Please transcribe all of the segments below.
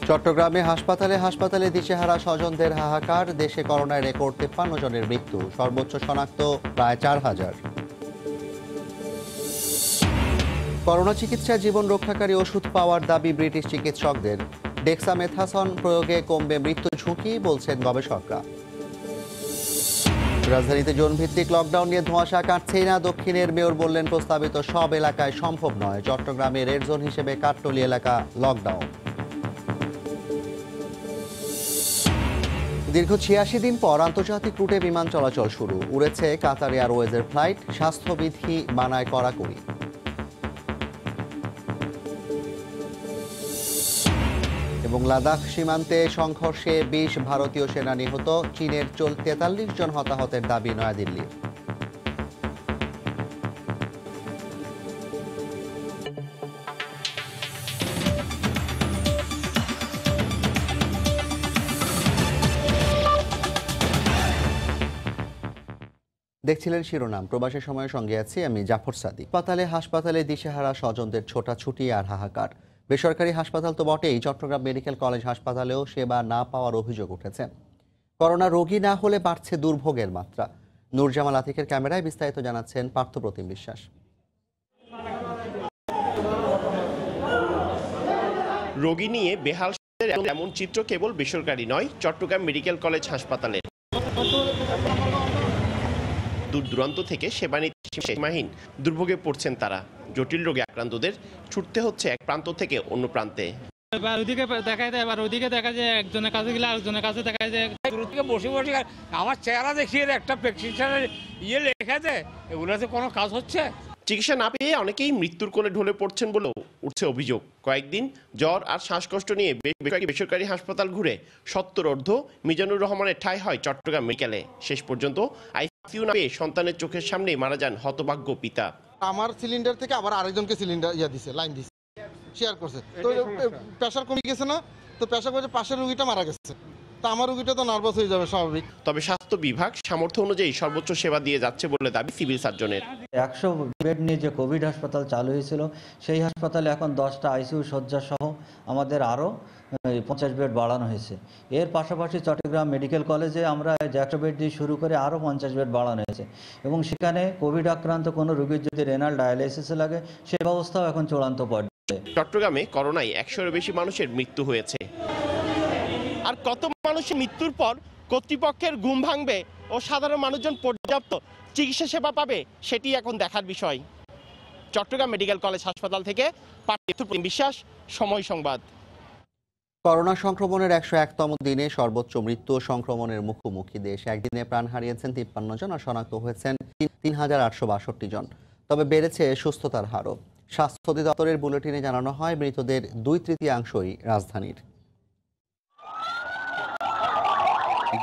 চট্টগ্রামে হাসপাতালে দিশেহারা স্বজনদের হাহাকার। দেশে করোনায় রেকর্ড 53 জনের মৃত্যু, সর্বোচ্চ শনাক্ত প্রায় 4000। করোনা চিকিৎসায় জীবন রক্ষাকারী ওষুধ পাওয়ার দাবি ব্রিটিশ চিকিৎসকদের। ডেক্সামেথাসন প্রয়োগে কমবে মৃত্যু ঝুঁকি, বলছেন গবেষকরা। রাজধানীতে জোনভিত্তিক লকডাউন নিয়ে ধোঁয়াশা কাটছেই না। দক্ষিণের মেয়র বললেন, প্রস্তাবিত সব এলাকায় সম্ভব নয়। চট্টগ্রামে রেড জোন হিসেবে কাঠটলি এলাকা লকডাউন। দীর্ঘ ৮৬ দিন পর আন্তর্জাতিক রুটে বিমান চলাচল শুরু। উড়েছে কাতার এয়ারওয়েজের ফ্লাইট। স্বাস্থ্যবিধি মানায় কড়াকড়ি। এবং লাদাখ সীমান্তে সংঘর্ষে ২০ ভারতীয় সেনা নিহত। চীনের ৪৩ জন হতাহতের দাবি নয়াদিল্লির। দেখছিলেন শিরোনাম। প্রবাসী সময়ের সঙ্গে আছি আমি জাফর সাদিক। হাসপাতালে দিশেহারা স্বজনদের ছোটাছুটি আর হাহাকার। বেসরকারি হাসপাতাল তো বটেই, চট্টগ্রাম মেডিকেল কলেজ হাসপাতালেও সেবা না পাওয়ার অভিযোগ উঠেছে। করোনা রোগী না হলে বাড়ছে দুর্ভোগের মাত্রা। নূরজামাল আতিকের ক্যামেরায় বিস্তারিত জানাচ্ছেন পার্থপ্রতিম বিশ্বাস। রোগী নিয়ে বেহাল এমন চিত্র কেবল বেসরকারি নয়, চট্টগ্রাম মেডিকেল কলেজ হাসপাতালের। দূর দূরান্ত থেকে সেবা নিতে সীমাহীন দুর্ভোগে পড়ছেন তারা। জটিল রোগে আক্রান্তদের ছুটতে হচ্ছে এক প্রান্ত থেকে অন্য প্রান্তে। ওইদিকে দেখা যায়, আবার ওইদিকে দেখা যায়, একজনের কাছে গেলে আরেকজনের কাছে দেখা যায়। বসে বসে আমার চেহারা দেখিয়ে একটা প্রেসক্রিপশনের লেখা দেয়, এগুলোতে কোনো কাজ হচ্ছে। চিকিৎসা না পেয়ে অনেকেই মৃত্যুর কোলে ঢলে পড়ছেন বলেও উঠছে অভিযোগ। কয়েকদিন জ্বর আর শ্বাসকষ্ট নিয়ে বেসরকারি হাসপাতাল ঘুরে 70 মিজানুর রহমানের ঠাঁই হয় চট্টগ্রাম মেডিকেলে। শেষ পর্যন্ত আইসিইউ না পেয়ে সন্তানের চোখের সামনেই মারা যান হতভাগ্য পিতা। আমার সিলিন্ডার থেকে আবার আরেকজনকে সিলিন্ডার দিছে, লাইন দিছে, শেয়ার করছে। তো প্রেশার কমে গেছে না, তো প্রেশার করে পাশের রোগীটা মারা গেছে। তা আমার রোগীটা তো নার্ভাস হয়ে যাবে স্বাভাবিক। তবে স্বাস্থ্য বিভাগ সামর্থ্য অনুযায়ী সর্বোচ্চ সেবা দিয়ে যাচ্ছে বলে দাবি সিভিল সার্জনের। 100 বেড নিয়ে যে কোভিড হাসপাতাল চালু হয়েছিল, সেই হাসপাতালে এখন 10টা আইসিইউ শয্যা সহ আমাদের আরও 50 বেড বাড়ানো হয়েছে। এর পাশাপাশি চট্টগ্রাম মেডিকেল কলেজে আমরা 100 বেড দিয়ে শুরু করে আরও 50 বেড বাড়ানো হয়েছে, এবং সেখানে কোভিড আক্রান্ত কোনো রোগীর যদি রেনাল ডায়ালাইসিসে লাগে, সে ব্যবস্থাও এখন চূড়ান্ত পর্যায়ে। চট্টগ্রামে করোনায় 100-এর বেশি মানুষের মৃত্যু হয়েছে। আর কত মানুষের মৃত্যুর পর কর্তৃপক্ষের ঘুম ভাঙবে ও সাধারণ মানুষজন পর্যাপ্ত চিকিৎসা সেবা পাবে, সেটি এখন দেখার বিষয়। চট্টগ্রাম মেডিকেল কলেজ হাসপাতাল থেকে পার্থপ্রতিম বিশ্বাস, সময় সংবাদ। করোনা সংক্রমণের 101তম দিনে সর্বোচ্চ মৃত্যু ও সংক্রমণের মুখোমুখি দেশ। একদিনে প্রাণ হারিয়েছেন 53 জন আর শনাক্ত হয়েছেন 3862 জন। তবে বেড়েছে সুস্থতার হারও। স্বাস্থ্য অধিদপ্তরের বুলেটিনে জানানো হয়, মৃতদের 2/3 রাজধানীর।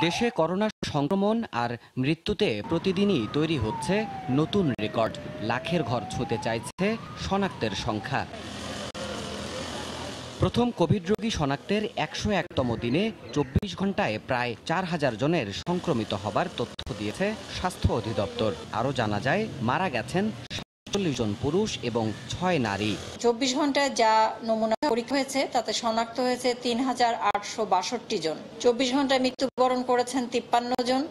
দেশে করোনা সংক্রমণ আর মৃত্যুতে প্রতিদিনই তৈরি হচ্ছে নতুন রেকর্ড। লাখের ঘর ছুঁতে চাইছে শনাক্তের সংখ্যা। প্রথম কোভিড রোগী শনাক্তের 101তম দিনে 24 ঘন্টায় প্রায় 4000 জনের সংক্রমিত হবার তথ্য দিয়েছে স্বাস্থ্য অধিদপ্তর। আরও জানা যায়, মারা গেছেন 40 জন পুরুষ এবং 6 নারী। 24 ঘন্টায় যা নমুনা পরীক্ষা হয়েছে তাতে শনাক্ত হয়েছে 3862 জন। 24 ঘন্টায় মৃত্যুবরণ করেছেন 53 জন।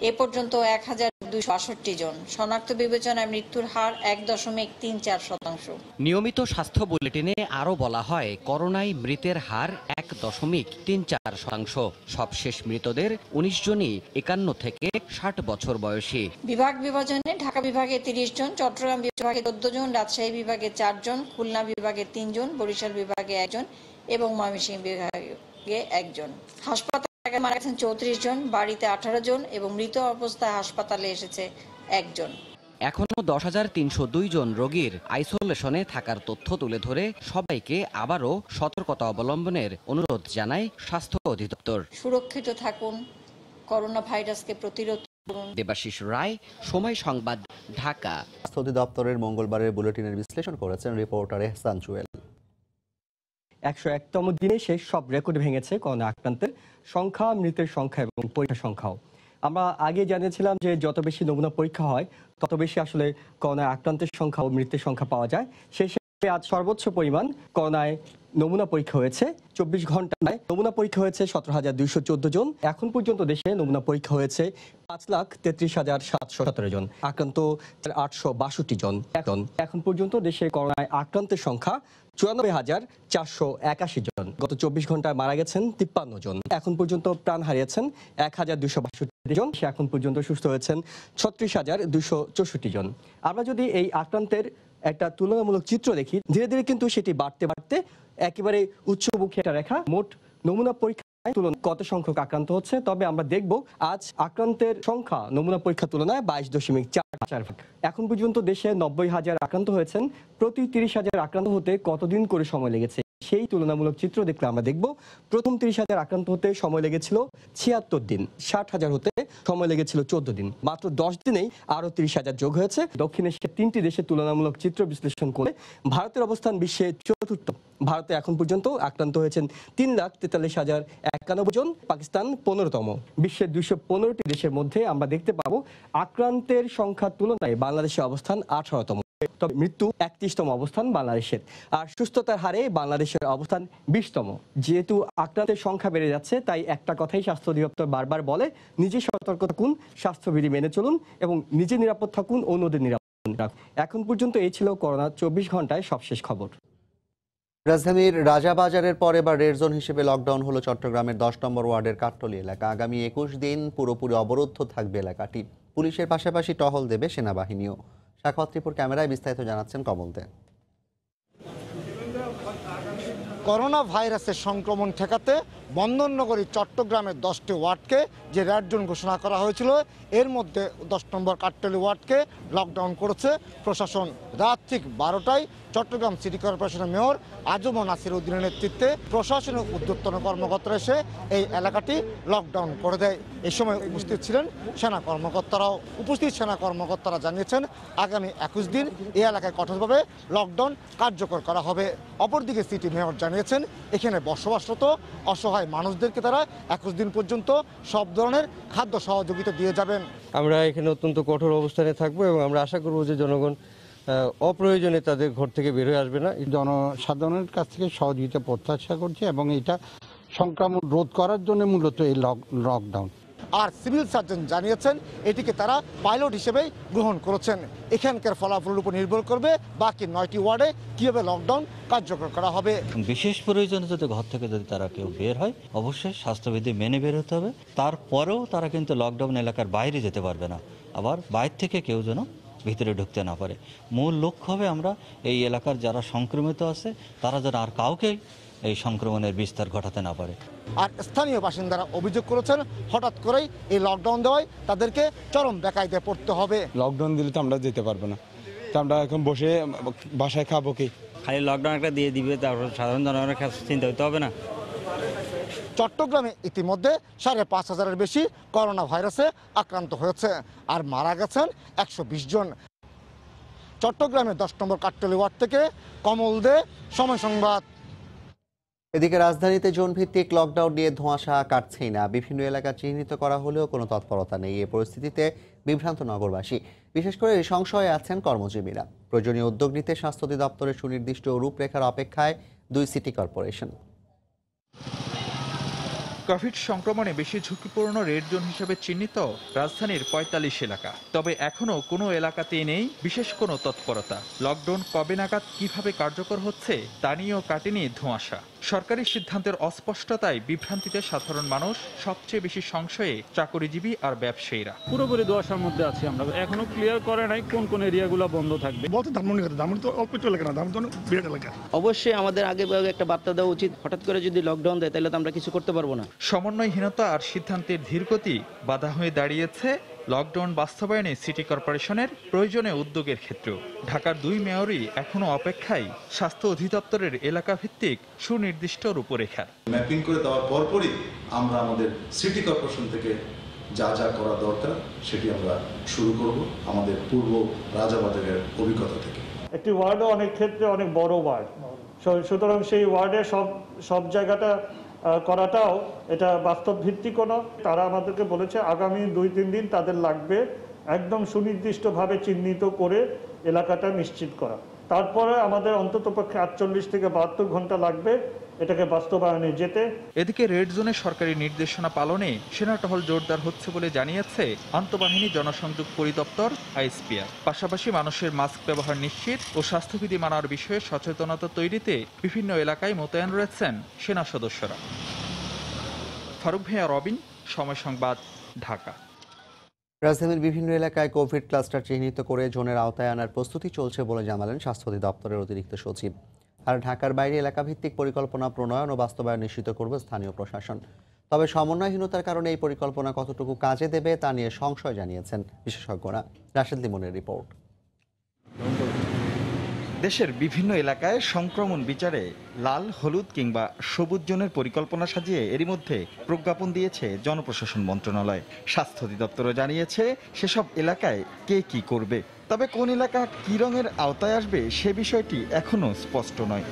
এ পর্যন্ত 1262 জন। শনাক্ত বিবেচনায় মৃত্যুর হার 1.34%। নিয়মিত স্বাস্থ্য বুলেটিনে আরও বলা হয়, করোনায় মৃতের হার 1.34%। সবশেষ মৃতদের 19 জনই 51 থেকে 60 বছর বয়সী। বিভাগ বিভাজনে ঢাকা বিভাগে 30 জন, চট্টগ্রাম বিভাগে 14 জন, রাজশাহী বিভাগে 4 জন, খুলনা বিভাগে 3 জন, বরিশাল বিভাগে 1 জন এবং ময়মনসিংহ বিভাগে 1 জন। হাসপাতালে মারা গেছেন 34 জন, বাড়িতে 18 জন এবং মৃত অবস্থায় হাসপাতালে এসেছে 1 জন। এখনও 10,302 জন রোগীর আইসোলেশনে থাকার তথ্য তুলে ধরে সবাইকে আবারও সতর্কতা অবলম্বনের অনুরোধ জানায় স্বাস্থ্য অধিদপ্তর। সুরক্ষিত থাকুন, করোনা ভাইরাসকে প্রতিরোধ করুন। দেবাশিস রায়, সময় সংবাদ, ঢাকা। স্বাস্থ্য অধিদপ্তরের মঙ্গলবারের বুলেটিনের বিশ্লেষণ করেছেন রিপোর্টার এহসান জুয়েল। 101তম দিনে শেষ সব রেকর্ড ভেঙেছে করোনা আক্রান্তের সংখ্যা, মৃতের সংখ্যা এবং পরীক্ষার সংখ্যাও। আমরা আগে জানিয়েছিলাম যে যত বেশি নমুনা পরীক্ষা হয় তত বেশি আসলে করোনায় আক্রান্তের সংখ্যা ও মৃত্যুর সংখ্যা পাওয়া যায়। সেই হিসেবে আজ সর্বোচ্চ পরিমাণ করোনায় নমুনা পরীক্ষা হয়েছে। 24 ঘন্টায় নমুনা পরীক্ষা হয়েছে 17,214 জন। এখন পর্যন্ত দেশে নমুনা পরীক্ষা হয়েছে 5,33,717 জন। আক্রান্ত 862 জন। এখন পর্যন্ত দেশে করোনায় আক্রান্তের সংখ্যা 94,481 জন। গত 24 ঘন্টায় মারা গেছেন 53 জন। এখন পর্যন্ত প্রাণ হারিয়েছেন 1,262 জন। এখন পর্যন্ত সুস্থ হয়েছেন 36,264 জন। আমরা যদি এই আক্রান্তের একটা তুলনামূলক চিত্র দেখি, ধীরে ধীরে কিন্তু সেটি বাড়তে বাড়তে একেবারে উচ্চমুখী একটা রেখা। মোট নমুনা পরীক্ষায় তুলনায় কত সংখ্যক আক্রান্ত হচ্ছে, তবে আমরা দেখব আজ আক্রান্তের সংখ্যা নমুনা পরীক্ষার তুলনায় 22.44 ভাগ। এখন পর্যন্ত দেশে 90,000 আক্রান্ত হয়েছেন। প্রতি 30,000 আক্রান্ত হতে কতদিন করে সময় লেগেছে সেই তুলনামূলক চিত্র দেখলে আমরা দেখব প্রথম 30,000 আক্রান্ত হতে সময় লেগেছিল 76 দিন, 60,000 হতে সময় লেগেছিল 14 দিন। মাত্র 10 দিনেই আরো 30,000 যোগ হয়েছে। দক্ষিণ এশিয়ার 3টি দেশের তুলনামূলক চিত্র বিশ্লেষণ করে ভারতের অবস্থান বিশ্বে চতুর্থ। ভারতে এখন পর্যন্ত আক্রান্ত হয়েছেন 3,43,091 জন, পাকিস্তান 15তম। বিশ্বের 215টি দেশের মধ্যে আমরা দেখতে পাবো আক্রান্তের সংখ্যার তুলনায় বাংলাদেশের অবস্থান 18তম। তবে মৃত্যু 31তম অবস্থান বাংলাদেশের। আর সুস্থতার হারে বাংলাদেশের অবস্থান 20তম। যেহেতু আক্রান্তের সংখ্যা বেড়ে যাচ্ছে, তাই একটা কথাই স্বাস্থ্য অধিদপ্তর বারবার বলে, নিজে সতর্ক থাকুন, স্বাস্থ্যবিধি মেনে চলুন এবং নিজে নিরাপদ থাকুন, অন্যদের নিরাপদ রাখুন। এখন পর্যন্ত এই ছিল করোনা 24 ঘন্টায় সবশেষ খবর। রাজধানীর রাজাবাজারের পর এবার রেড জোন হিসেবে লকডাউন হলো চট্টগ্রামের 10 নম্বর ওয়ার্ডের কাঠতলী এলাকা। আগামী 21 দিন পুরোপুরি অবরুদ্ধ থাকবে এলাকাটি। পুলিশের পাশাপাশি টহল দেবে সেনাবাহিনীও। সাখাওয়াত ত্রিপুর ক্যামেরায় বিস্তারিত জানাচ্ছেন কমল দে। করোনা ভাইরাসের সংক্রমণ ঠেকাতে বন্দরনগরী চট্টগ্রামের 10টি ওয়ার্ডকে যে রেড জোন ঘোষণা করা হয়েছিল, এর মধ্যে 10 নম্বর কাঠতলী ওয়ার্ডকে লকডাউন করেছে প্রশাসন। রাত ঠিক 12টায় চট্টগ্রাম সিটি কর্পোরেশনের মেয়র আজম নাসির উদ্দিনের নেতৃত্বে প্রশাসনের ঊর্ধ্বতন কর্মকর্তারা এসে এই এলাকাটি লকডাউন করে দেয়। এই সময় উপস্থিত ছিলেন সেনা কর্মকর্তারাও। উপস্থিত সেনা কর্মকর্তারা জানিয়েছেন আগামী 21 দিন এই এলাকায় কঠোরভাবে লকডাউন কার্যকর করা হবে। অপরদিকে সিটি মেয়র জানিয়েছেন এখানে বসবাসরত অসহায় মানুষদেরকে তারা 21 দিন পর্যন্ত সব ধরনের খাদ্য সহযোগিতা দিয়ে যাবেন। আমরা এখানে অত্যন্ত কঠোর অবস্থানে থাকবো এবং আমরা আশা করব যে জনগণ অপ্রয়োজনে তাদের ঘর থেকে বের হয়ে আসবে না। জনসাধারণের কাছ থেকে সহযোগিতা প্রত্যাশা করছে এবং এটা সংক্রমণ রোধ করার জন্য মূলত এই লকডাউন। আর সিভিল সার্জন জানিয়েছেন এটিকে তারা পাইলট হিসেবে গ্রহণ করেছেন। এখানকার ফলাফলের উপর নির্ভর করবে বাকি 9টি ওয়ার্ডে কিভাবে লকডাউন কার্যকর করা হবে। বিশেষ প্রয়োজনে যদি ঘর থেকে যদি তারা কেউ বের হয়, অবশ্যই স্বাস্থ্যবিধি মেনে বের হতে হবে। তারপরেও তারা কিন্তু লকডাউন এলাকার বাইরে যেতে পারবে না। আবার বাইরে থেকে কেউ যেন ভিতরে ঢুকতে না পারে। মূল লক্ষ্য হবে আমরা এই এলাকার যারা সংক্রমিত আছে তারা যেন আর কাউকে এই সংক্রমণের বিস্তার ঘটাতে না পারে। আর স্থানীয় বাসিন্দারা অভিযোগ করেছেন হঠাৎ করেই এই লকডাউন দেওয়ায় তাদেরকে চরম বেকায়দায় পড়তে হবে। লকডাউন দিলে তো আমরা যেতে পারবো না, তো আমরা এখন বসে বাসায় খাবো কি? খালি লকডাউন একটা দিয়ে দিবে, তারপর সাধারণ জনগণের কাছে চিন্তা করতে হবে না। চট্টগ্রামে ইতিমধ্যে 5,500-এর বেশি করোনা ভাইরাসে আক্রান্ত হয়েছে আর মারা গেছেন 120 জন। চট্টগ্রামের 10 নম্বর কাঠতলী ওয়ার্ড থেকে কমল দে, সময় সংবাদ। এদিকে রাজধানীতে জোন ভিত্তিক লকডাউন নিয়ে ধোঁয়াশা কাটছেই না। বিভিন্ন এলাকা চিহ্নিত করা হলেও কোনো তৎপরতা নেই। এই পরিস্থিতিতে বিভ্রান্ত নগরবাসী, বিশেষ করে সংশয়ে আছেন কর্মজীবীরা। প্রয়োজনীয় উদ্যোগ নিতে স্বাস্থ্য অধিদপ্তরের সুনির্দিষ্ট রূপরেখার অপেক্ষায় 2 সিটি কর্পোরেশন। কোভিড সংক্রমণে বেশি ঝুঁকিপূর্ণ রেড জোন হিসেবে চিহ্নিত রাজধানীর 45 এলাকা। তবে এখনো কোনো এলাকাতেই নেই বিশেষ কোনো তৎপরতা। লকডাউন কবে নাগাদ কিভাবে কার্যকর হচ্ছে তা নিয়েও কাটেনি ধোঁয়াশা। সরকারি সিদ্ধান্তের অস্পষ্টতায় বিভ্রান্তিতে সাধারণ মানুষ, সবচেয়ে বেশি সংশয়ে চাকরিজীবী আর ব্যবসায়ীরা। পুরোপুরি ধোঁয়াশার মধ্যে আছি আমরা, এখনো ক্লিয়ার করে নাই কোন কোন এরিয়াগুলো বন্ধ থাকবে। বলতে ধানমন্ডি তো অল্প একটু এলাকা না, ধানমন্ডি বিরাট এলাকা। অবশ্যই আমাদের আগে একটা বার্তা দেওয়া উচিত। হঠাৎ করে যদি লকডাউন দেয় তাহলে তো আমরা কিছু করতে পারবো না। সমন্বয়হীনতা আর সিদ্ধান্তের ধীরগতি বাধা হয়ে দাঁড়িয়েছে লকডাউন বাস্তবায়নে সিটি কর্পোরেশনের প্রয়োজনে উদ্যোগের ক্ষেত্রেও। ঢাকার 2 মেয়রই এখনো অপেক্ষায় স্বাস্থ্য অধিদপ্তরের এলাকা ভিত্তিক সুনির্দিষ্ট রূপরেখার। ম্যাপিং করে দেওয়ার পরপরই আমরা আমাদের সিটি কর্পোরেশন থেকে যা যা করা দরকার সেটি আমরা শুরু করব আমাদের পূর্ব রাজাবাজারের অভিজ্ঞতা থেকে। একটি ওয়ার্ডও অনেক ক্ষেত্রে অনেক বড় ওয়ার্ড, সুতরাং সেই ওয়ার্ডে সব জায়গাটা করাটাও এটা বাস্তব ভিত্তিক না। তারা আমাদেরকে বলেছে আগামী 2-3 দিন তাদের লাগবে একদম সুনির্দিষ্টভাবে চিহ্নিত করে এলাকাটা নিশ্চিত করা। তারপরে আমাদের অন্ততপক্ষে 48 থেকে 72 ঘন্টা লাগবে এটাকে বাস্তবায়নে যেতে। এদিকে রেড জোনে সরকারি নির্দেশনা পালনে সেনা টহল জোরদার হচ্ছে বলে জানিয়েছে আন্তঃবাহিনী জনসংযোগ পরিদপ্তর আইএসপিআর। পাশাপাশি মানুষের মাস্ক ব্যবহার নিশ্চিত ও স্বাস্থ্যবিধি মানার বিষয়ে সচেতনতা তৈরিতে বিভিন্ন এলাকায় মোতায়েন রয়েছেন সেনা সদস্যরা। ফারুক ভাইয়া, রবিন, সময় সংবাদ, ঢাকা। রাজধানীর বিভিন্ন এলাকায় কোভিড ক্লাস্টার চিহ্নিত করে জোনের আওতায় আনার প্রস্তুতি চলছে বলে জানালেন স্বাস্থ্য অধিদপ্তরের অতিরিক্ত সচিব। আর ঢাকার বাইরে এলাকাভিত্তিক পরিকল্পনা প্রণয়ন ও বাস্তবায়ন নিশ্চিত করবে স্থানীয় প্রশাসন। তবে সমন্বয়হীনতার কারণে এই পরিকল্পনা কতটুকু কাজে দেবে তা নিয়ে সংশয় জানিয়েছেন বিশেষজ্ঞরা। রাশেদ লিমনের রিপোর্ট। দেশের বিভিন্ন এলাকায় সংক্রমণ বিচারে লাল, হলুদ কিংবা সবুজ জোনের পরিকল্পনা সাজিয়ে এরই মধ্যে প্রজ্ঞাপন দিয়েছে জনপ্রশাসন মন্ত্রণালয়। স্বাস্থ্য অধিদপ্তরও জানিয়েছে সেসব এলাকায় কে কি করবে। তবে কোন এলাকা কি রঙের আওতায় আসবে সে বিষয়টি এখনো স্পষ্ট নয়।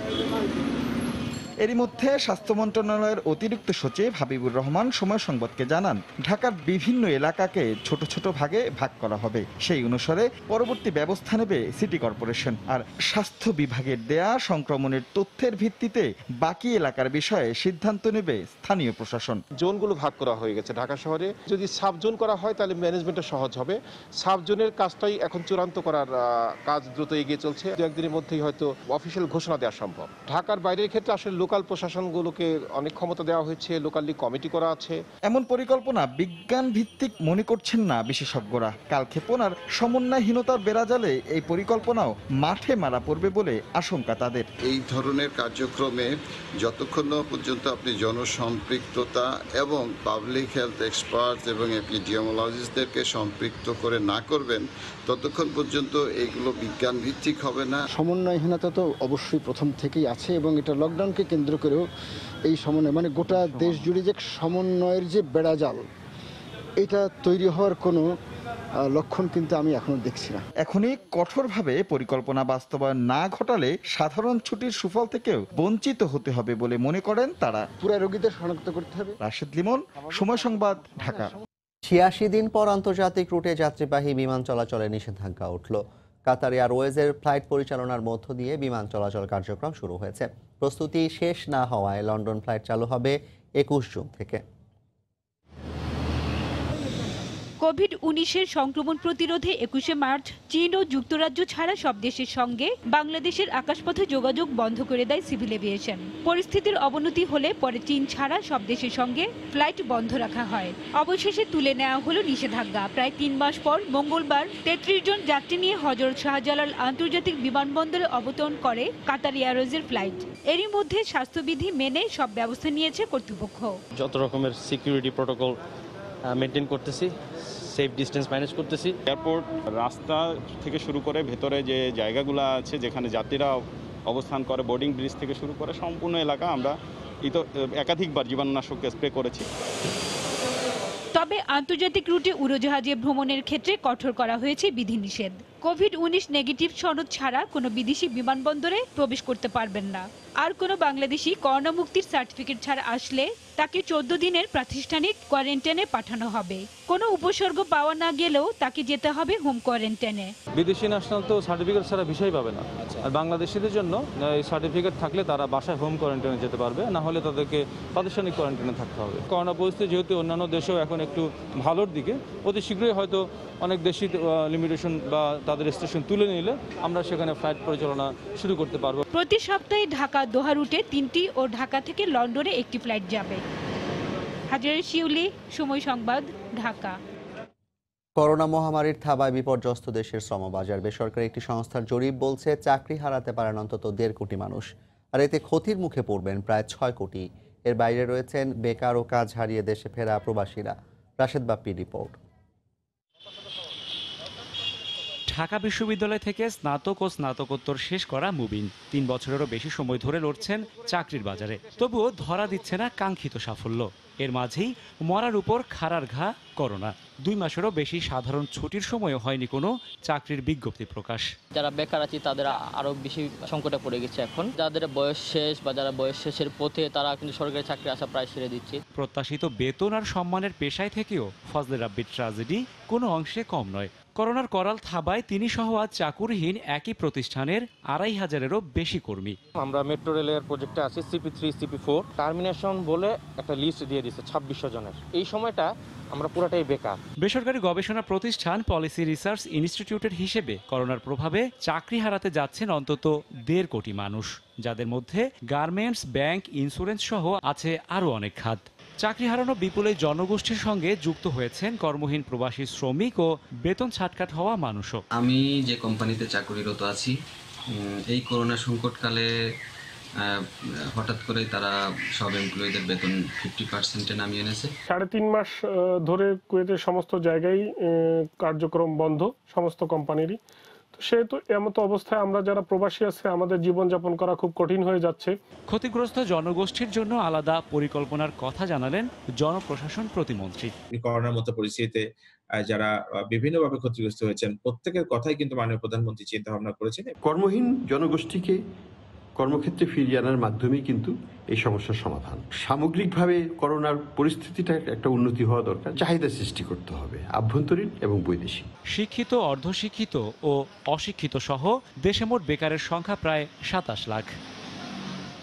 এরই মধ্যে স্বাস্থ্য মন্ত্রণালয়ের অতিরিক্ত সচিব হাবিবুর রহমান সময় সংবাদকে জানান, ঢাকার বিভিন্ন এলাকাকে ছোট ছোট ভাগে ভাগ করা হবে। সেই অনুসারে পরবর্তী ব্যবস্থা নেবে সিটি কর্পোরেশন। আর স্বাস্থ্য বিভাগের দেয়া সংক্রমণের তথ্যের ভিত্তিতে বাকি এলাকার বিষয়ে সিদ্ধান্ত নেবে স্থানীয় প্রশাসন। জোনগুলো ভাগ করা হয়ে গেছে ঢাকা শহরে। যদি সাব জোন করা হয় তাহলে ম্যানেজমেন্টটা সহজ হবে। সাব জোনের কাজটাই এখন চূড়ান্ত করার কাজ দ্রুত এগিয়ে চলছে। 2-1 দিনের মধ্যেই হয়তো অফিসিয়াল ঘোষণা দেওয়া সম্ভব। ঢাকার বাইরের ক্ষেত্রে আসলে লোকাল প্রশাসনগুলোকে অনেক ক্ষমতা দেওয়া হয়েছে, লোকালি কমিটি করা আছে। এমন পরিকল্পনা বিজ্ঞান ভিত্তিক মনে করছেন না বিশেষজ্ঞরা। কালক্ষেপণ আর সমন্বয়হীনতার বেড়াজালে এই পরিকল্পনাও মাঠে মারা পড়বে বলে আশঙ্কা তাদের। এই ধরনের কার্যক্রমে যতক্ষণ পর্যন্ত আপনি জনসম্পৃক্ততা এবং পাবলিক হেলথ এক্সপার্ট এবং এপিডিমিওলজিস্টদেরকে সম্পৃক্ত করে না করবেন ততক্ষণ পর্যন্ত এগুলো বিজ্ঞান ভিত্তিক হবে না। সমন্বয়হীনতা তো অবশ্যই প্রথম থেকেই আছে এবং এটা লকডাউনকে কেন্দ্র করেও এই সমন্বয় মানে গোটা দেশ জুড়ে যে সমন্বয়ের যে বেড়াজাল এটা তৈরি হওয়ার কোনো লক্ষণ কিন্তু আমি এখনো দেখছি না। এখনই কঠোরভাবে পরিকল্পনা বাস্তবায়ন না ঘটালে সাধারণ ছুটির সুফল থেকেও বঞ্চিত হতে হবে বলে মনে করেন তারা। পুরা রোগীদের শনাক্ত করতে হবে। রাশেদ লিমন, সময় সংবাদ, ঢাকা। 86 দিন পর আন্তর্জাতিক রুটে যাত্রীবাহী বিমান চলাচলে নিষেধাজ্ঞা উঠল। কাতার এয়ারওয়েজের ফ্লাইট পরিচালনার মধ্য দিয়ে বিমান চলাচল কার্যক্রম শুরু হয়েছে। প্রস্তুতি শেষ না হওয়ায় লন্ডন ফ্লাইট চালু হবে 21 জুন থেকে। কোভিড-19 সংক্রমণ প্রতিরোধে 21শে মার্চ চীন ও যুক্তরাজ্য ছাড়া সব দেশের সঙ্গে বাংলাদেশের আকাশপথে যোগাযোগ বন্ধ করে দেয় সিভিল এভিয়েশন। পরিস্থিতির অবনতি হলে পরে চীন ছাড়া সব দেশের সঙ্গে ফ্লাইট বন্ধ রাখা হয়। অবশেষে তুলে নেওয়া হলো নিষেধাজ্ঞা। প্রায় 3 মাস পর মঙ্গলবার 33 জন যাত্রী নিয়ে হযরত শাহজালাল আন্তর্জাতিক বিমানবন্দরে অবতরণ করে কাতার এয়ারওয়েজের ফ্লাইট। এরই মধ্যে স্বাস্থ্যবিধি মেনে সব ব্যবস্থা নিয়েছে কর্তৃপক্ষ। যত রকমের সিকিউরিটি প্রোটোকল মেনটেন করতেছি, সেফ ডিস্টেন্স ম্যানেজ করতেছি। এয়ারপোর্ট রাস্তা থেকে শুরু করে ভেতরে যে জায়গাগুলো আছে যেখানে যাত্রীরা অবস্থান করে, বোর্ডিং ব্রিজ থেকে শুরু করে সম্পূর্ণ এলাকা আমরা একাধিকবার জীবাণুনাশক স্প্রে করেছি। তবে আন্তর্জাতিক রুটে উড়োজাহাজে ভ্রমণের ক্ষেত্রে কঠোর করা হয়েছে বিধিনিষেধ। কোভিড-19 নেগেটিভ সনদ ছাড়া কোনো বিদেশি বিমানবন্দরে প্রবেশ করতে পারবেন না। আর কোনো বাংলাদেশি করোনা মুক্তির সার্টিফিকেট ছাড়া আসলে তাকে 14 দিনের প্রাতিষ্ঠানিক কোয়ারেন্টাইনে পাঠানো হবে। কোনো উপসর্গ পাওয়া না গেলেও তাকে যেতে হবে হোম কোয়ারেন্টাইনে। বিদেশি ন্যাশনাল তো সার্টিফিকেট ছাড়া বিষয় পাবে না। আর বাংলাদেশিদের জন্য এই সার্টিফিকেট থাকলে তারা বাসায় হোম কোয়ারেন্টাইনে যেতে পারবে, না হলে তাদেরকে প্রাতিষ্ঠানিক কোয়ারেন্টাইনে থাকতে হবে। করোনা পরিস্থিতি যেহেতু অন্যান্য দেশেও এখন একটু ভালোর দিকে, অতি শীঘ্রই হয়তো অনেক দেশি লিমিটেশন বা তাদের রেস্ট্রিকশন তুলে নিলে আমরা সেখানে ফ্লাইট পরিচালনা শুরু করতে পারবো। প্রতি সপ্তাহে ঢাকা দোহা রুটে 3টি ও ঢাকা থেকে লন্ডনে 1টি ফ্লাইট যাবে। হাজারে শিউলি, সময় সংবাদ, ঢাকা। করোনা মহামারীর থাবায় বিপর্যস্ত দেশের শ্রমবাজার। বেসরকারি একটি সংস্থার জরিপ বলছে চাকরি হারাতে পারেন অন্তত 1.5 কোটি মানুষ, আর এতে ক্ষতির মুখে পড়বেন প্রায় 6 কোটি। এর বাইরে রয়েছেন বেকার ও কাজ হারিয়ে দেশে ফেরা প্রবাসীরা। রাশেদ বাপ্পি রিপোর্ট। ঢাকা বিশ্ববিদ্যালয় থেকে স্নাতক ও স্নাতকোত্তর শেষ করা মুবিন ৩ বছরেরও বেশি সময় ধরে লড়ছেন চাকরির বাজারে, তবুও ধরা দিচ্ছে না কাঙ্ক্ষিত সাফল্য। এর মাঝেই মরার উপর খাড়ার ঘা করোনা। 2 মাসেরও বেশি সাধারণ ছুটির সময়ও হয়নি কোনো চাকরির বিজ্ঞপ্তি প্রকাশ। যারা বেকার আছে তাদের আরো বেশি সংকটে পড়ে গেছে এখন। যাদের বয়স শেষ বা যারা বয়স শেষের পথে তারা কিন্তু সরকারি চাকরি আশা প্রায় ছেড়ে দিচ্ছে। প্রত্যাশিত বেতন আর সম্মানের পেশায় থেকেও ফজলে রাব্বির ট্র্যাজেডি কোনো অংশে কম নয়। করোনার করাল থাবায় তিনি সহ আজ চাকুরিহীন একই প্রতিষ্ঠানের 2500-এরও বেশি কর্মী। আমরা মেট্রো রেলের প্রজেক্টে আছি CP3 CP4 টার্মিনেশন বলে একটা লিস্ট দিয়ে দিচ্ছে 2600 জনের। এই সময়টা আমরা পুরোটাই বেকার। বেসরকারি গবেষণা প্রতিষ্ঠান পলিসি রিসার্চ ইনস্টিটিউটের হিসেবে করোনার প্রভাবে চাকরি হারাতে যাচ্ছেন অন্তত 1.5 কোটি মানুষ, যাদের মধ্যে গার্মেন্টস, ব্যাংক, ইন্স্যুরেন্স সহ আছে আরও অনেক খাত। চাকরি হারানো বিপুল এই জনগোষ্ঠীর সঙ্গে যুক্ত হয়েছেন কর্মহীন প্রবাসী শ্রমিক ও বেতন ছাটকাট হওয়া মানুষও। আমি যে কোম্পানিতে চাকরিরত আছি, এই করোনা সংকটকালে হঠাৎ করে তারা সব এমপ্লয়ীদের বেতন 50%-এ নামিয়ে এনেছে। 3.5 মাস ধরে কুয়েতের সমস্ত জায়গায় কার্যক্রম বন্ধ, সমস্ত কোম্পানিরই। তো সেহেতু এমতো অবস্থায় আমরা যারা প্রবাসী আছে আমাদের জীবনযাপন করা খুব কঠিন হয়ে যাচ্ছে। ক্ষতিগ্রস্ত জনগোষ্ঠীর জন্য আলাদা পরিকল্পনার কথা জানালেন জনপ্রশাসন প্রতিমন্ত্রী। করোনার মতো পরিস্থিতিতে যারা বিভিন্নভাবে ক্ষতিগ্রস্ত হয়েছেন প্রত্যেকের কথাই কিন্তু মাননীয় প্রধানমন্ত্রী চিন্তা ভাবনা করেছেন। কর্মহীন জনগোষ্ঠীকে কর্মক্ষেত্রে ফিরিয়ে আনার মাধ্যমেই কিন্তু এই সমস্যার সমাধান। সামগ্রিকভাবে করোনার পরিস্থিতিটা একটা উন্নতি হওয়া দরকার, চাহিদা সৃষ্টি করতে হবে আভ্যন্তরীণ এবং বৈদেশিক। শিক্ষিত, অর্ধশিক্ষিত ও অশিক্ষিত সহ দেশে মোট বেকারের সংখ্যা প্রায় 27 লাখ।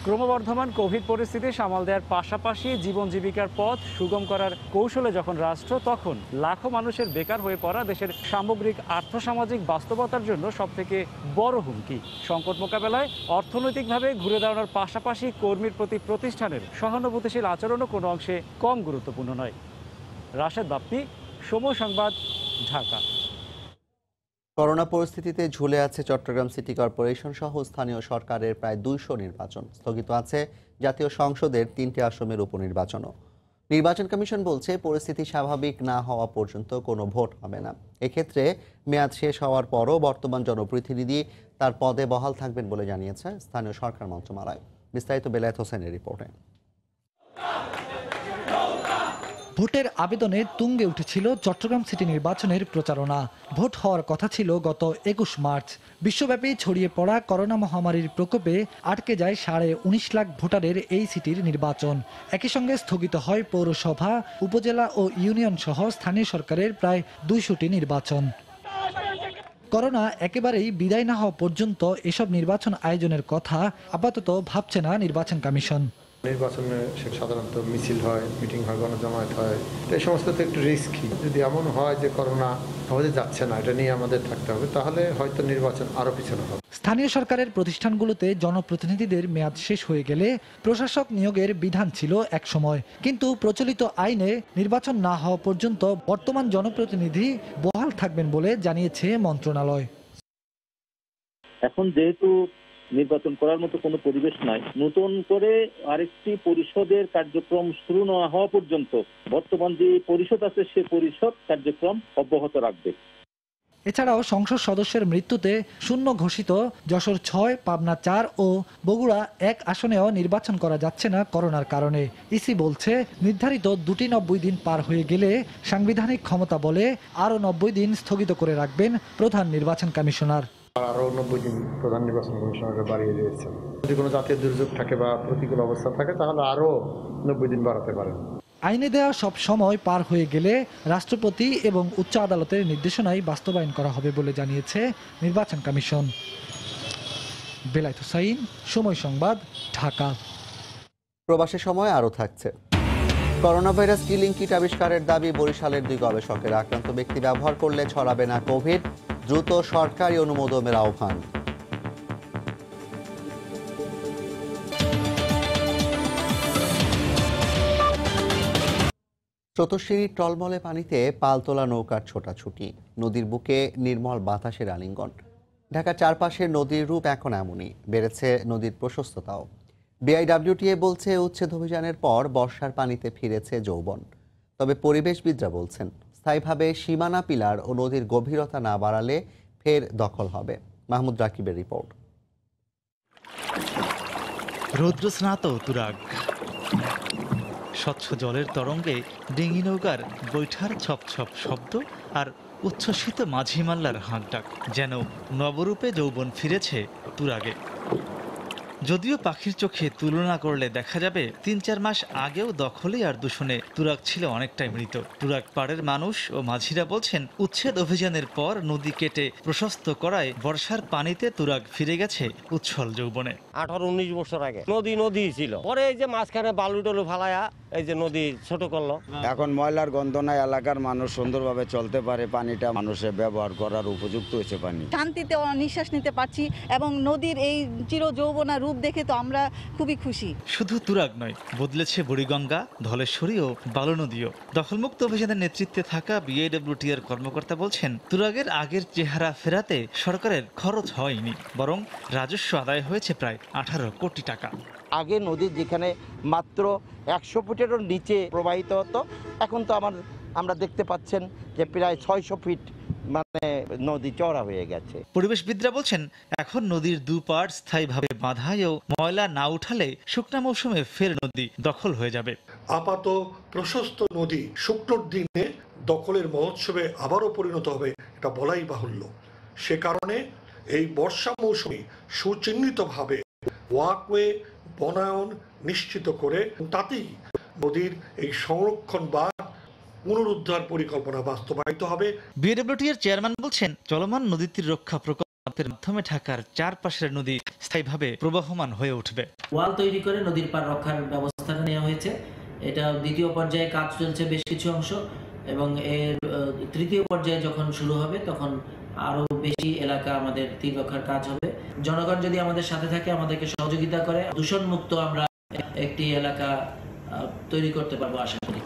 ক্রমবর্ধমান কোভিড পরিস্থিতি সামাল দেওয়ার পাশাপাশি জীবন জীবিকার পথ সুগম করার কৌশলে যখন রাষ্ট্র, তখন লাখো মানুষের বেকার হয়ে পড়া দেশের সামগ্রিক আর্থসামাজিক বাস্তবতার জন্য সবথেকে বড় হুমকি। সংকট মোকাবেলায় অর্থনৈতিকভাবে ঘুরে দাঁড়ানোর পাশাপাশি কর্মীর প্রতি প্রতিষ্ঠানের সহানুভূতিশীল আচরণও কোনো অংশে কম গুরুত্বপূর্ণ নয়। রাশেদ বাপ্পি, সময় সংবাদ, ঢাকা। করোনা পরিস্থিতিতে ঝুলে আছে চট্টগ্রাম সিটি কর্পোরেশন সহ স্থানীয় সরকারের প্রায় 200 নির্বাচন। স্থগিত আছে জাতীয় সংসদের 3টি আসনের উপনির্বাচনও। নির্বাচন কমিশন বলছে পরিস্থিতি স্বাভাবিক না হওয়া পর্যন্ত কোনো ভোট হবে না। এক্ষেত্রে মেয়াদ শেষ হওয়ার পরও বর্তমান জনপ্রতিনিধি তার পদে বহাল থাকবেন বলে জানিয়েছে স্থানীয় সরকার মন্ত্রণালয়। বিস্তারিত বেলায়েত হোসেনের রিপোর্টে। ভোটের আবেদনে তুঙ্গে উঠেছিল চট্টগ্রাম সিটি নির্বাচনের প্রচারণা। ভোট হওয়ার কথা ছিল গত 21 মার্চ। বিশ্বব্যাপী ছড়িয়ে পড়া করোনা মহামারীর প্রকোপে আটকে যায় 19.5 লাখ ভোটারের এই সিটির নির্বাচন। একই সঙ্গে স্থগিত হয় পৌরসভা, উপজেলা ও ইউনিয়ন সহ স্থানীয় সরকারের প্রায় 200টি নির্বাচন। করোনা একেবারেই বিদায় না হওয়া পর্যন্ত এসব নির্বাচন আয়োজনের কথা আপাতত ভাবছে না নির্বাচন কমিশন। নির্বাচনে সাধারণত মিছিল হয়, মিটিং হয়, গণজমায়েত হয়, এই সমস্ত তো একটু রিস্কি। যদি এমন হয় যে করোনা সহজে যাচ্ছে না, এটা নিয়ে আমাদের থাকতে হবে, তাহলে হয়তো নির্বাচন আরো পিছনে হবে। স্থানীয় সরকারের প্রতিষ্ঠানগুলোতে জনপ্রতিনিধিদের মেয়াদ শেষ হয়ে গেলে প্রশাসক নিয়োগের বিধান ছিল এক সময়, কিন্তু প্রচলিত আইনে নির্বাচন না হওয়া পর্যন্ত বর্তমান জনপ্রতিনিধি বহাল থাকবেন বলে জানিয়েছে মন্ত্রণালয়। এখন যেহেতু নির্বাচন করার মতো কোনো পরিবেশ নাই, নতুন করে আরেকটি পরিষদের কার্যক্রম শুরু না হওয়া পর্যন্ত বর্তমান যে পরিষদ আছে সে পরিষদ কার্যক্রম অব্যাহত রাখবে। এছাড়াও সংসদ সদস্যের মৃত্যুতে শূন্য ঘোষিত যশোর 6, পাবনা 4 ও বগুড়া 1 আসনেও নির্বাচন করা যাচ্ছে না করোনার কারণে। ইসি বলছে নির্ধারিত 90 দিন পার হয়ে গেলে সাংবিধানিক ক্ষমতা বলে আরও 90 দিন স্থগিত করে রাখবেন প্রধান নির্বাচন কমিশনার। আরো 90 দিন প্রধান নির্বাচন কমিশনার বাড়িয়ে দিয়েছেন। যদি কোনো জাতীয় দুর্যোগ থাকে বা প্রতিকূল অবস্থা থাকে তাহলে আরো 90 দিন বাড়াতে পারেন। আইনে দেওয়া সব সময় পার হয়ে গেলে রাষ্ট্রপতি এবং উচ্চ আদালতের নির্দেশনাই বাস্তবায়ন করা হবে বলে জানিয়েছে নির্বাচন কমিশন। বেলায়েত হোসাইন, সময় সংবাদ, ঢাকা। প্রবাসের সময় আরও থাকছে। করোনা ভাইরাস কিলিং কিট আবিষ্কারের দাবি বরিশালের 2 গবেষকের। আক্রান্ত ব্যক্তি ব্যবহার করলে ছড়াবে না কোভিড, দ্রুত সরকারি অনুমোদনের আহ্বান। স্রোতস্বিনীর টলমলে পানিতে পালতোলা নৌকার ছোটাছুটি, নদীর বুকে নির্মল বাতাসের আলিঙ্গন। ঢাকার চারপাশের নদীর রূপ এখন এমনই, বেড়েছে নদীর প্রশস্ততাও। বিআইডব্লিউটিএ বলছে উচ্ছেদ অভিযানের পর বর্ষার পানিতে ফিরেছে যৌবন। তবে পরিবেশবিদরা বলছেন স্থায়ীভাবে সীমানা পিলার ও নদীর গভীরতা না বাড়ালে ফের দখল হবে। মাহমুদ রাকিবের রিপোর্ট। রৌদ্রস্নাত তুরাগ, স্বচ্ছ জলের তরঙ্গে ডিঙি নৌকার বৈঠার ছপ ছপ শব্দ আর উচ্ছ্বসিত মাঝি মাল্লার হাঁকডাক, যেন নবরূপে যৌবন ফিরেছে তুরাগে। যদিও পাখির চোখে তুলনা করলে দেখা যাবে ৩-৪ মাস আগেও দখলে আর দূষণে তুরাগ ছিল অনেকটাই মৃত। তুরাগ পাড়ের মানুষ ও মাঝিরা বলছেন, উচ্ছেদ অভিযানের পর নদী কেটে প্রশস্ত করায় বর্ষার পানিতে তুরাগ ফিরে গেছে উচ্ছল যৌবনে। 18-19 বছর আগে নদী ছিল, পরে এই যে মাঝখানে বালু টালু ফালায়া এই যে নদী ছোট করলো। এখন ময়লার গন্ধ নাই, এলাকার মানুষ সুন্দরভাবে চলতে পারে, পানিটা মানুষের ব্যবহার করার উপযুক্ত হয়েছে। পানি শান্তিতে নিঃশ্বাস নিতে পারছি এবং নদীর এই চির যৌবনা রূপ দেখে তো আমরা খুবই খুশি। শুধু তুরাগ নয়, বদলেছে বুড়িগঙ্গা, ধলেশ্বরী ও বালু নদীও। দখলমুক্ত অভিযানের নেতৃত্বে থাকা বিএডব্লিউটিআর কর্মকর্তা বলছেন, তুরাগের আগের চেহারা ফেরাতে সরকারের খরচ হয়নি, বরং রাজস্ব আদায় হয়েছে প্রায় 18 কোটি টাকা। আগে নদী যেখানে মাত্র 100 ফুটেরও নিচে প্রবাহিত হতো, এখন তো আমরা দেখতে পাচ্ছেন যে প্রায় 600 ফিট মানে নদী চওড়া হয়ে গেছে। পরিবেশবিদরা বলছেন, এখন নদীর দুপাড় স্থায়ীভাবে বাঁধায় ও ময়লা না উঠালে শুকনা মৌসুমে ফের নদী দখল হয়ে যাবে। আপাত প্রশস্ত নদী শুকনোর দিনে দখলের মহোৎসবে আবারও পরিণত হবে, এটা বলাই বাহুল্য। সে কারণে এই বর্ষা মৌসুমে সুচিহ্নিতভাবে ওয়াকওয়ে বনায়ন নিশ্চিত করে তাতেই নদীর এই সংরক্ষণ বা পুনরুদ্ধার পরিকল্পনা বাস্তবায়িত হবে। বিএডব্লিউটিআর চেয়ারম্যান বলছেন, চলমান নদী তীর রক্ষা প্রকল্পের মাধ্যমে ঢাকার চারপাশের নদী স্থায়ীভাবে প্রবাহমান হয়ে উঠবে। ওয়াল তৈরি করে নদীর পার রক্ষার ব্যবস্থা নেওয়া হয়েছে। এটা দ্বিতীয় পর্যায়ে কাজ চলছে বেশ কিছু অংশ, এবং এর তৃতীয় পর্যায়ে যখন শুরু হবে তখন আরো বেশি এলাকা আমাদের তীর রক্ষার কাজ হবে। জনগণ যদি আমাদের সাথে থাকে, আমাদেরকে সহযোগিতা করে, দূষণ মুক্ত আমরা একটি এলাকা তৈরি করতে পারবো আশা করি।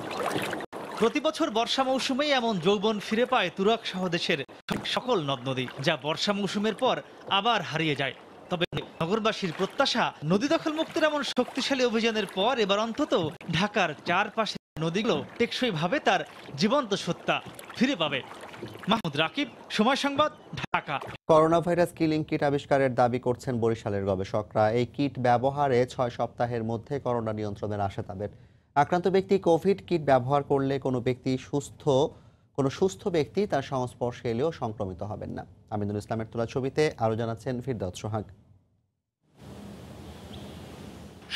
প্রতি বছর বর্ষা মৌসুমেই এমন যৌবন ফিরে পায় তুরাগ সহ দেশের সকল নদ নদী, যা বর্ষা মৌসুমের পর আবার হারিয়ে যায়। তবে নগরবাসীর প্রত্যাশা, নদী দখল মুক্তির এমন শক্তিশালী অভিযানের পর এবার অন্তত ঢাকার চারপাশের নদীগুলো টেকসইভাবে তার জীবন্ত সত্তা ফিরে পাবে। মাহমুদ রাকিব, সময় সংবাদ, Dhaka. Corona virus killing kit আবিষ্কারের দাবি করছেন বরিশালের গবেষকরা। এই কিট ব্যবহারে 6 সপ্তাহের মধ্যে করোনা নিয়ন্ত্রণের আশা তাদের। আক্রান্ত ব্যক্তি কোভিড কিট ব্যবহার করলে কোনো সুস্থ ব্যক্তি তার সংস্পর্শে এলেও সংক্রমিত হবেন না। আমিনুল ইসলামের তোলা ছবিতে আরও জানাচ্ছেন ফিরদাউস সোহাগ।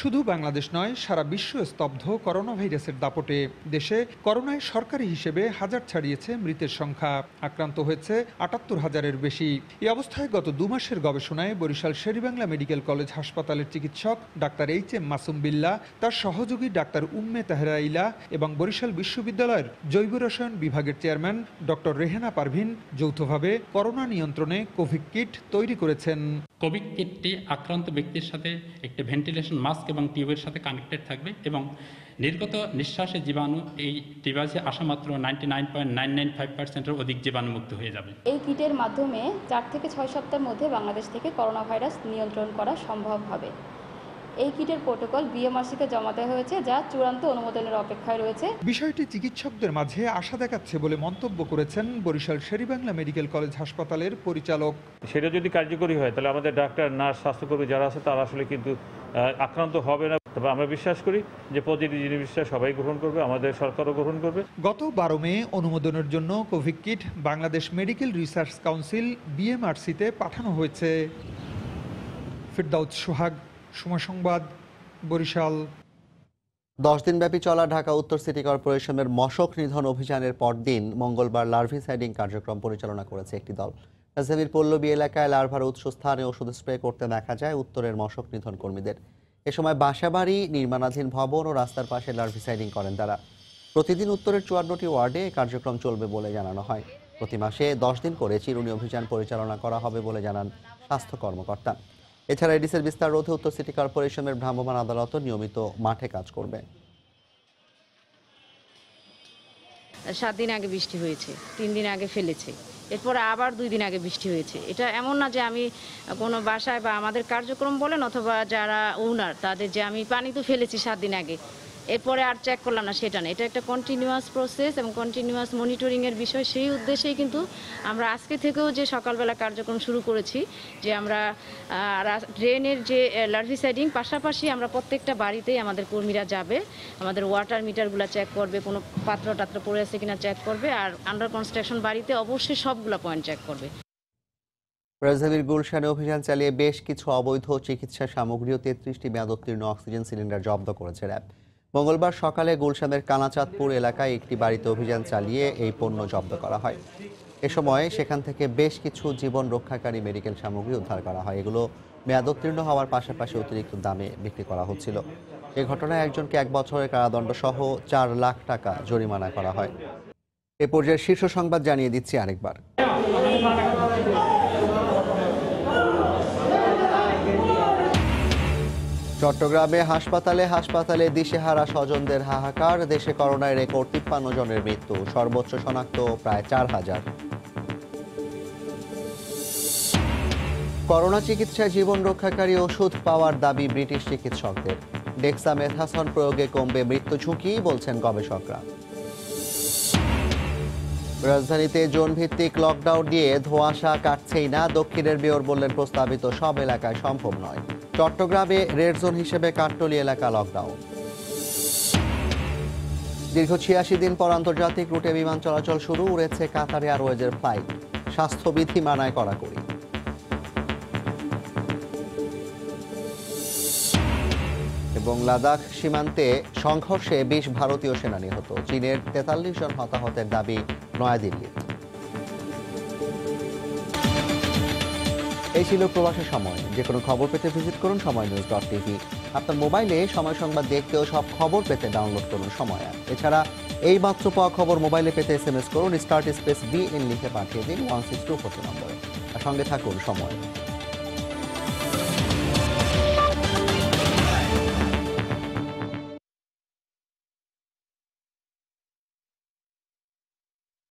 শুধু বাংলাদেশ নয়, সারা বিশ্ব স্তব্ধ করোনা ভাইরাসের দাপটে। দেশে করোনায় সরকারি হিসেবে হাজার ছাড়িয়েছে মৃতের সংখ্যা, আক্রান্ত হয়েছে ৭৮,০০০-এর বেশি। এই অবস্থায় গত 2 মাসের গবেষণায় বরিশাল শের-ই-বাংলা মেডিকেল কলেজ হাসপাতালের চিকিৎসক ডাক্তার এইচ.এম. মাসুম বিল্লাহ, তার সহযোগী ডাক্তার উম্মে তাহেরা ইলা এবং বরিশাল বিশ্ববিদ্যালয়ের জৈব রসায়ন বিভাগের চেয়ারম্যান ডক্টর রেহেনা পারভিন যৌথভাবে করোনা নিয়ন্ত্রণে কোভিড কিট তৈরি করেছেন। কোভিড কিটটি আক্রান্ত ব্যক্তির সাথে একটি ভেন্টিলেশন মাস্ক এবং টিউবের সাথে কানেক্টেড থাকবে এবং নির্গত নিঃশ্বাসের জীবাণু এই ডিভাইসে আসা মাত্র 99.995%-এর অধিক জীবাণুমুক্ত হয়ে যাবে। এই কিটের মাধ্যমে 4 থেকে 6 সপ্তাহের মধ্যে বাংলাদেশ থেকে করোনা ভাইরাস নিয়ন্ত্রণ করা সম্ভব হবে। এই কিটের প্রোটোকল বিএমআরসিতে জমা দেওয়া হয়েছে, যা চূড়ান্ত অনুমোদনের অপেক্ষায় রয়েছে। বিষয়টি চিকিৎসকদের মাঝে আশা দেখাচ্ছে বলে মন্তব্য করেছেন বরিশাল শের-ই-বাংলা মেডিকেল কলেজ হাসপাতালের পরিচালক। সেটা যদি কার্যকরী হয় তাহলে আমাদের ডাক্তার, নার্স, স্বাস্থ্যকর্মী যারা আছে তারা আসলে কিন্তু আক্রান্ত হবে না। তবে আমরা বিশ্বাস করি যে পজিটিভ জিনিসটা সবাই গ্রহণ করবে, আমাদের সরকারও গ্রহণ করবে। গত 12 মে অনুমোদনের জন্য covid kit Bangladesh medical research council বিএমআরসিতে পাঠানো হয়েছে। ফিরদাউস সোহাগ, সময় সংবাদ, বরিশাল। 10 দিনব্যাপী চলা ঢাকা উত্তর সিটি কর্পোরেশনের মশক নিধন অভিযানের পরদিন মঙ্গলবার লার্ভিসাইডিং কার্যক্রম পরিচালনা করেছে একটি দল। রাজধানীর পল্লবী এলাকায় লার্ভার উৎসস্থানে ওষুধ স্প্রে করতে দেখা যায় উত্তরের মশক নিধন কর্মীদের। এ সময় বাসাবাড়ি, নির্মাণাধীন ভবন ও রাস্তার পাশে লার্ভিসাইডিং করেন তারা। প্রতিদিন উত্তরের 54টি ওয়ার্ডে কার্যক্রম চলবে বলে জানানো হয়। প্রতি মাসে 10 দিন করে চিরুনি অভিযান পরিচালনা করা হবে বলে জানান স্বাস্থ্য কর্মকর্তা। এছাড়া এডিসের বিস্তার রোধে উত্তর সিটি কর্পোরেশনের ভ্রাম্যমাণ আদালতও নিয়মিত মাঠে কাজ করবে। 7 দিন আগে বৃষ্টি হয়েছে, 3 দিন আগে ফেলেছে, এরপর আবার 2 দিন আগে বৃষ্টি হয়েছে। এটা এমন না যে আমি কোনো বাসায় বা আমাদের কার্যক্রম বলেন অথবা যারা ওনার তাদের যে আমি পানি তো ফেলেছি 7 দিন আগে, এরপরে আর চেক করলাম না, সেটা না। এটা একটা কন্টিনিউয়াস প্রসেস এবং কন্টিনিউয়াস মনিটরিংয়ের বিষয়। সেই উদ্দেশ্যেই কিন্তু আমরা আজকে থেকেও যে সকালবেলা কার্যক্রম শুরু করেছি, যে আমরা ড্রেনের যে লার্ভিসাইডিং, পাশাপাশি আমরা প্রত্যেকটা বাড়িতেই আমাদের কর্মীরা যাবে, আমাদের ওয়াটার মিটারগুলো চেক করবে, কোনো পাত্র টাত্র পড়ে আছে কিনা চেক করবে, আর আন্ডার কনস্ট্রাকশন বাড়িতে অবশ্যই সবগুলো পয়েন্ট চেক করবে। রাজধানীর গুলশানে অভিযান চালিয়ে বেশ কিছু অবৈধ চিকিৎসা সামগ্রী ও 33টি মেয়াদোত্তীর্ণ অক্সিজেন সিলিন্ডার জব্দ করেছে র্যাব। মঙ্গলবার সকালে গুলশানের কানাচাঁদপুর এলাকায় একটি বাড়িতে অভিযান চালিয়ে এই পণ্য জব্দ করা হয়। এ সময় সেখান থেকে বেশ কিছু জীবন রক্ষাকারী মেডিকেল সামগ্রী উদ্ধার করা হয়। এগুলো মেয়াদোত্তীর্ণ হওয়ার পাশাপাশি অতিরিক্ত দামে বিক্রি করা হচ্ছিল। এ ঘটনায় একজনকে 1 বছরের কারাদণ্ড সহ 4 লাখ টাকা জরিমানা করা হয়। এ পর্যায়ে শীর্ষ সংবাদ জানিয়ে দিচ্ছি আরেকবার। চট্টগ্রামে হাসপাতালে দিশেহারা স্বজনদের হাহাকার। দেশে করোনায় রেকর্ড 53 জনের মৃত্যু, সর্বোচ্চ শনাক্ত প্রায় 4000। করোনা চিকিৎসায় জীবন রক্ষাকারী ওষুধ পাওয়ার দাবি ব্রিটিশ চিকিৎসকদের। ডেক্সামেথাসন প্রয়োগে কমবে মৃত্যু ঝুঁকি, বলছেন গবেষকরা। রাজধানীতে জোন ভিত্তিক লকডাউন দিয়ে ধোঁয়াশা কাটছেই না। দক্ষিণের মেয়র বললেন প্রস্তাবিত সব এলাকায় সম্ভব নয়। চট্টগ্রামে রেড জোন হিসেবে কাঠটলি এলাকা লকডাউন। দীর্ঘ 86 দিন পর আন্তর্জাতিক রুটে বিমান চলাচল শুরু, উড়েছে কাতার এয়ারওয়েজের ফ্লাইট। স্বাস্থ্যবিধি মানায় কড়াকড়ি। এবং লাদাখ সীমান্তে সংঘর্ষে 20 ভারতীয় সেনা নিহত। চীনের 43 জন হতাহতের দাবি নয়াদিল্লির। এই ছিল প্রবাসের সময়। যে কোনো খবর পেতে ভিজিট করুন সময়নিউজ.tv। আপনার মোবাইলে সময় সংবাদ দেখতেও সব খবর পেতে ডাউনলোড করুন সময় অ্যাপ। এছাড়া এই মাত্র পাওয়া খবর মোবাইলে পেতে SMS করুন, *BN লিখে পাঠিয়ে দিন 16242 নম্বরে। আর সঙ্গে থাকুন সময়।